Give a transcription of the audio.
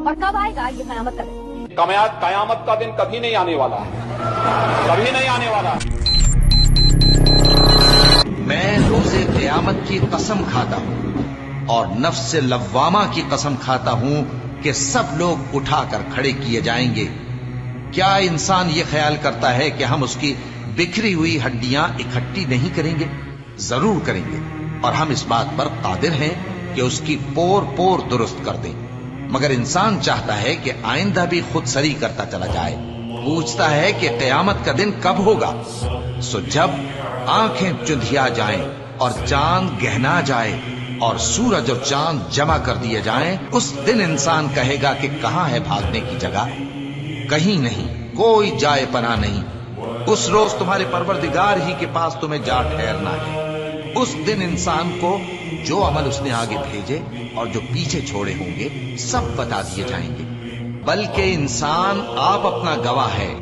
اور کب آئے گا یہ قیامت کا دن؟ قیامت کا دن کبھی نہیں آنے والا ہے، کبھی نہیں آنے والا۔ میں روز قیامت کی قسم کھاتا ہوں اور نفس لوامہ کی قسم کھاتا ہوں کہ سب لوگ اٹھا کر کھڑے کیے جائیں گے۔ کیا انسان یہ خیال کرتا ہے کہ ہم اس کی بکھری ہوئی ہڈیاں اکٹھی نہیں کریں گے؟ ضرور کریں گے، اور ہم اس بات پر قادر ہیں کہ اس کی پور پور درست کر دیں۔ مگر انسان چاہتا ہے کہ آئندہ بھی خود سری کرتا چلا جائے، پوچھتا ہے کہ قیامت کا دن کب ہوگا۔ سو جب آنکھیں چندھیا جائیں اور چاند گہنا جائے اور سورج اور چاند جمع کر دیے جائیں، اس دن انسان کہے گا کہ کہاں ہے بھاگنے کی جگہ؟ کہیں نہیں، کوئی جائے پناہ نہیں۔ اس روز تمہارے پروردگار ہی کے پاس تمہیں جا ٹھہرنا ہے۔ اس دن انسان کو جو عمل اس نے آگے بھیجے اور جو پیچھے چھوڑے ہوں گے سب بتا دیے جائیں گے، بلکہ انسان آپ اپنا گواہ ہے۔